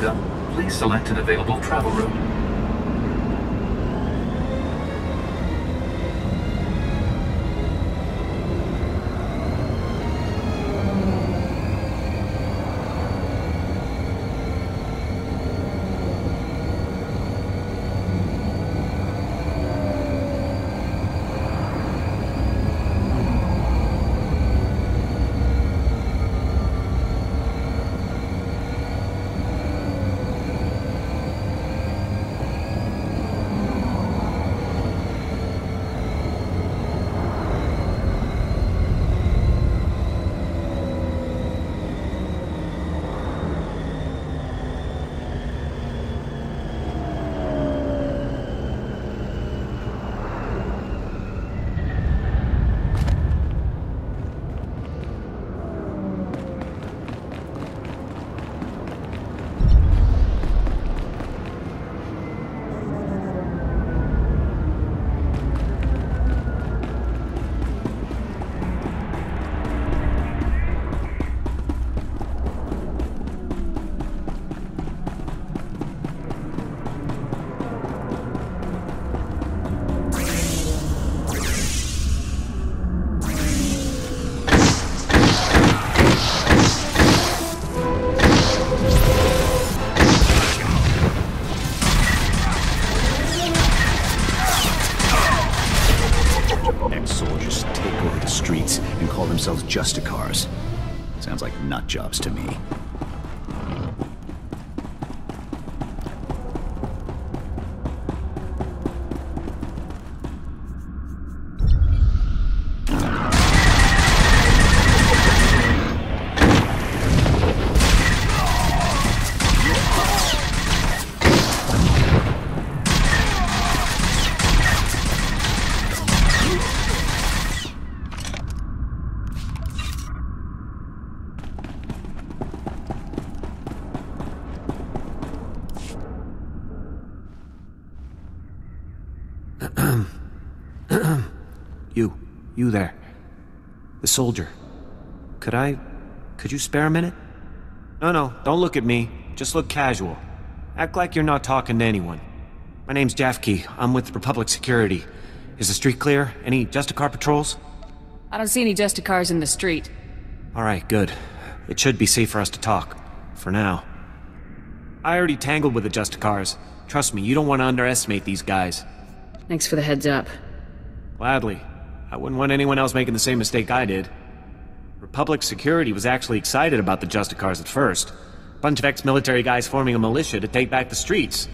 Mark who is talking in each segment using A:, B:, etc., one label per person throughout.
A: Welcome. Please select an available travel route.
B: Ex-soldiers take over the streets and call themselves Justicars. Sounds like nut jobs to me.
C: You there. The soldier. Could you spare a minute? No, don't look at me. Just look casual. Act like you're not talking to anyone. My name's Justicar. I'm with Republic Security. Is the street clear? Any Justicar patrols?
D: I don't see any Justicars in the street.
C: Alright, good. It should be safe for us to talk. For now. I already tangled with the Justicars. Trust me, you don't want to underestimate these guys.
D: Thanks for the heads up.
C: Gladly. I wouldn't want anyone else making the same mistake I did. Republic Security was actually excited about the Justicars at first. Bunch of ex-military guys forming a militia to take back the streets.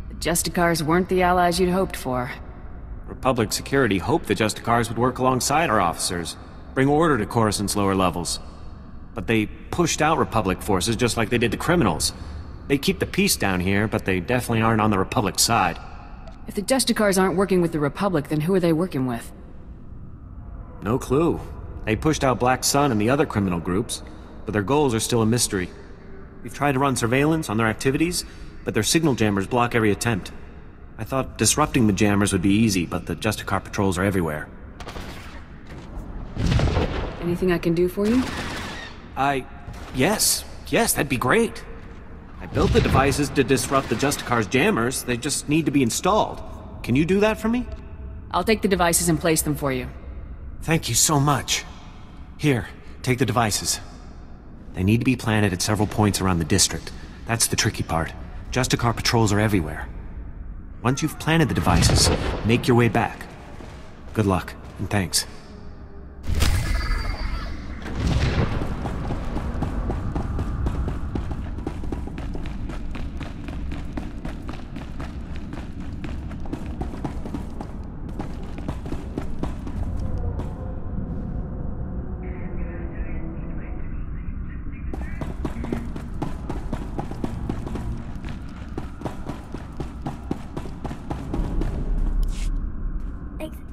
D: The Justicars weren't the allies you'd hoped for.
C: Republic Security hoped the Justicars would work alongside our officers, bring order to Coruscant's lower levels. But they pushed out Republic forces just like they did the criminals. They keep the peace down here, but they definitely aren't on the Republic side.
D: If the Justicars aren't working with the Republic, then who are they working with?
C: No clue. They pushed out Black Sun and the other criminal groups, but their goals are still a mystery. We've tried to run surveillance on their activities, but their signal jammers block every attempt. I thought disrupting the jammers would be easy, but the Justicar patrols are everywhere.
D: Anything I can do for you?
C: Yes, that'd be great. I built the devices to disrupt the Justicar's jammers. They just need to be installed. Can you do that for me?
D: I'll take the devices and place them for you.
C: Thank you so much. Here, take the devices. They need to be planted at several points around the district. That's the tricky part. Justicar patrols are everywhere. Once you've planted the devices, make your way back. Good luck, and thanks.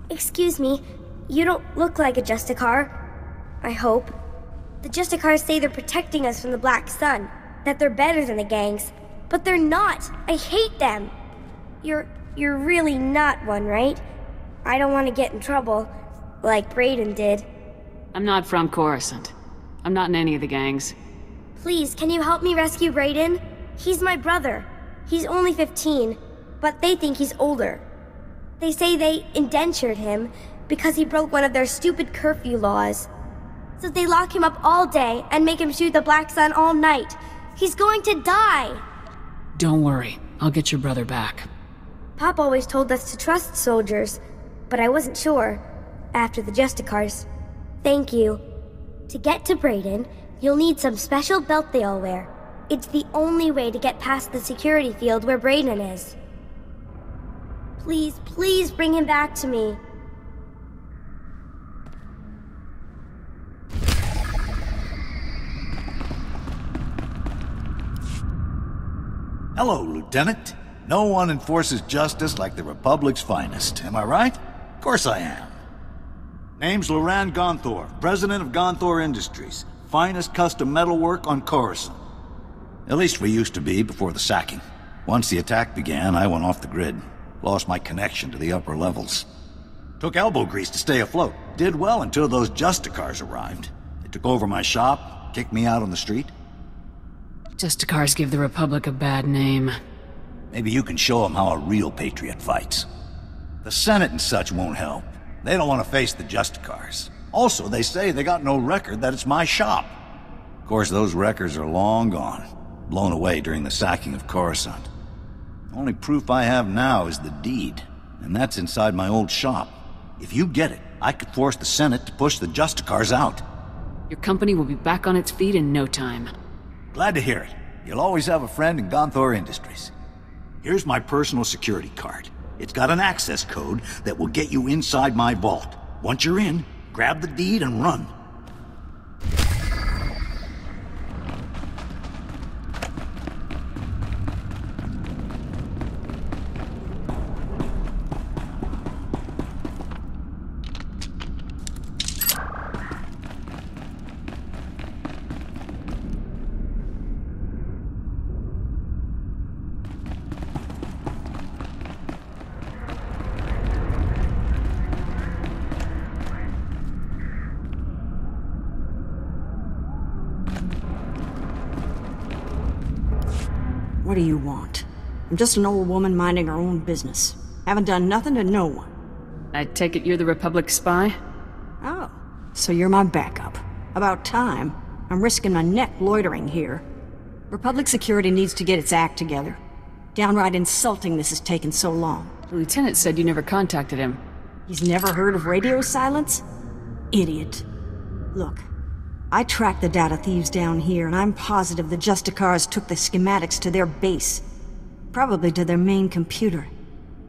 E: Excuse me, you don't look like a Justicar. I hope. The Justicars say they're protecting us from the Black Sun, that they're better than the gangs, but they're not. I hate them. You're really not one, right? I don't want to get in trouble, like Brayden did.
D: I'm not from Coruscant. I'm not in any of the gangs.
E: Please, can you help me rescue Brayden? He's my brother. He's only 15, but they think he's older. They say they indentured him because he broke one of their stupid curfew laws. So they lock him up all day and make him shoot the Black Sun all night. He's going to die!
D: Don't worry, I'll get your brother back.
E: Pop always told us to trust soldiers, but I wasn't sure after the Justicars. Thank you. To get to Brayden, you'll need some special belt they all wear. It's the only way to get past the security field where Brayden is. Please, please bring him back to me.
F: Hello, Lieutenant. No one enforces justice like the Republic's finest, am I right? Of course I am. Name's Loran Gonthor, president of Gonthor Industries. Finest custom metalwork on Coruscant. At least we used to be before the sacking. Once the attack began, I went off the grid. Lost my connection to the upper levels. Took elbow grease to stay afloat. Did well until those Justicars arrived. They took over my shop, kicked me out on the street.
D: Justicars give the Republic a bad name.
F: Maybe you can show them how a real patriot fights. The Senate and such won't help. They don't want to face the Justicars. Also, they say they got no record that it's my shop. Of course, those records are long gone. Blown away during the sacking of Coruscant. The only proof I have now is the deed, and that's inside my old shop. If you get it, I could force the Senate to push the Justicars out.
D: Your company will be back on its feet in no time.
F: Glad to hear it. You'll always have a friend in Gonthor Industries. Here's my personal security card. It's got an access code that will get you inside my vault. Once you're in, grab the deed and run.
G: What do you want? I'm just an old woman minding her own business. Haven't done nothing to no one.
D: I take it you're the Republic spy?
G: Oh, so you're my backup. About time. I'm risking my neck loitering here. Republic security needs to get its act together. Downright insulting this has taken so long.
D: The lieutenant said you never contacted him.
G: He's never heard of radio silence? Idiot. Look, I tracked the data thieves down here, and I'm positive the Justicars took the schematics to their base. Probably to their main computer.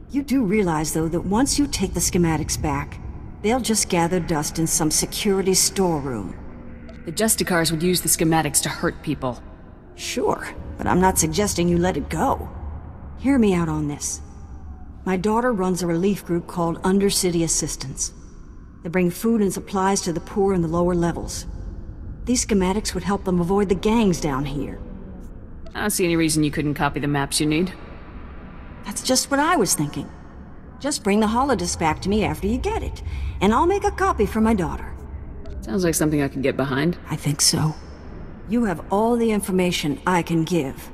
G: You do realize, though, that once you take the schematics back, they'll just gather dust in some security storeroom.
D: The Justicars would use the schematics to hurt people.
G: Sure, but I'm not suggesting you let it go. Hear me out on this. My daughter runs a relief group called Undercity Assistance. They bring food and supplies to the poor in the lower levels. These schematics would help them avoid the gangs down here.
D: I don't see any reason you couldn't copy the maps you need.
G: That's just what I was thinking. Just bring the holodisk back to me after you get it, and I'll make a copy for my daughter.
D: Sounds like something I can get behind.
G: I think so. You have all the information I can give.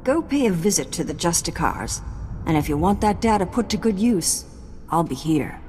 G: Go pay a visit to the Justicars, and if you want that data put to good use, I'll be here.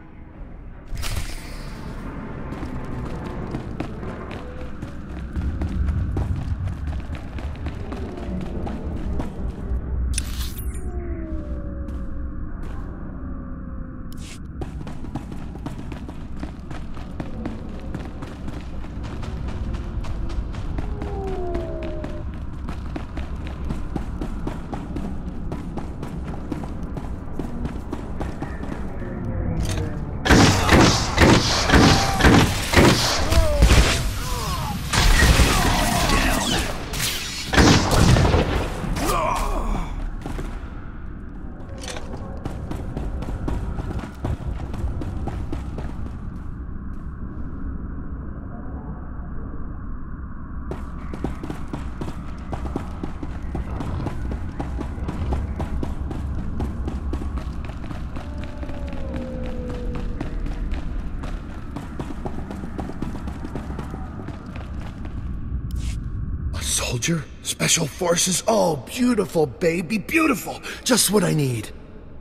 H: Soldier? Special forces? Oh, beautiful, baby, beautiful. Just what I need.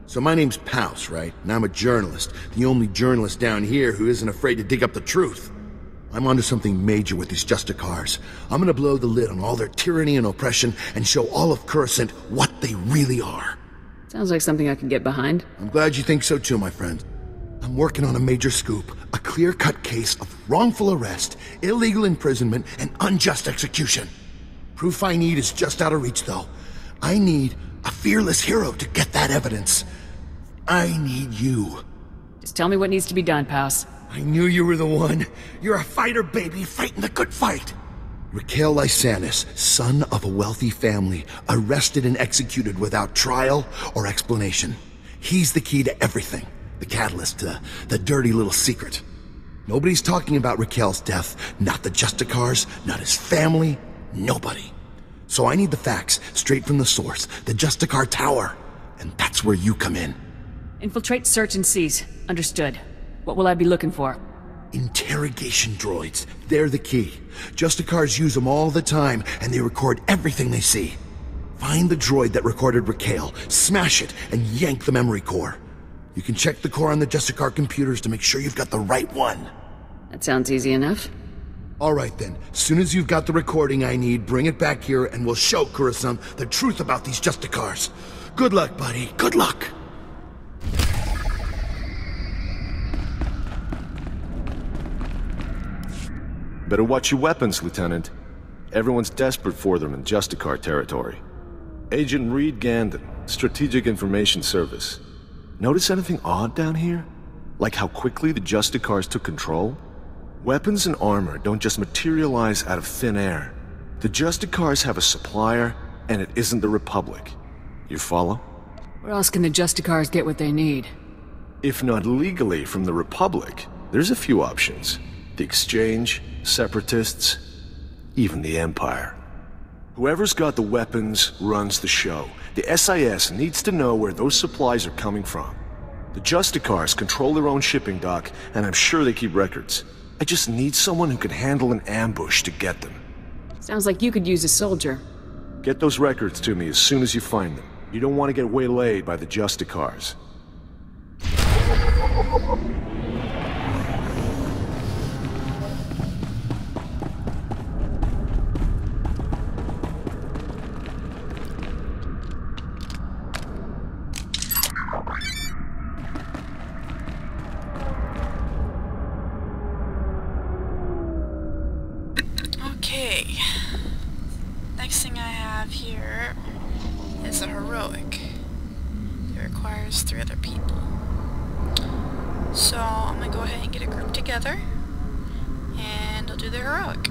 H: So my name's Pouse, right? And I'm a journalist. The only journalist down here who isn't afraid to dig up the truth. I'm onto something major with these Justicars. I'm gonna blow the lid on all their tyranny and oppression and show all of Coruscant what they really are.
D: Sounds like something I can get behind.
H: I'm glad you think so too, my friend. I'm working on a major scoop, a clear-cut case of wrongful arrest, illegal imprisonment, and unjust execution. Proof I need is just out of reach, though. I need a fearless hero to get that evidence. I need you.
D: Just tell me what needs to be done, Pouse.
H: I knew you were the one. You're a fighter, baby, fighting the good fight. Raquel Lysanis, son of a wealthy family, arrested and executed without trial or explanation. He's the key to everything. The catalyst to the dirty little secret. Nobody's talking about Raquel's death. Not the Justicars, not his family, nobody. So I need the facts, straight from the source, the Justicar Tower. And that's where you come in.
D: Infiltrate, search, and seize. Understood. What will I be looking for?
H: Interrogation droids. They're the key. Justicars use them all the time, and they record everything they see. Find the droid that recorded Raquel, smash it, and yank the memory core. You can check the core on the Justicar computers to make sure you've got the right one.
D: That sounds easy enough.
H: All right then. As soon as you've got the recording I need, bring it back here and we'll show Coruscant the truth about these Justicars. Good luck, buddy. Good luck.
I: Better watch your weapons, Lieutenant. Everyone's desperate for them in Justicar territory. Agent Reed Gandon, Strategic Information Service. Notice anything odd down here? Like how quickly the Justicars took control? Weapons and armor don't just materialize out of thin air. The Justicars have a supplier, and it isn't the Republic. You follow?
D: Where else can the Justicars get what they need?
I: If not legally from the Republic, there's a few options. The Exchange, Separatists, even the Empire. Whoever's got the weapons runs the show. The SIS needs to know where those supplies are coming from. The Justicars control their own shipping dock, and I'm sure they keep records. I just need someone who can handle an ambush to get them.
D: Sounds like you could use a soldier.
I: Get those records to me as soon as you find them. You don't want to get waylaid by the Justicars.
J: Okay, next thing I have here is a heroic. It requires 3 other people. So I'm gonna go ahead and get a group together and I'll do the heroic.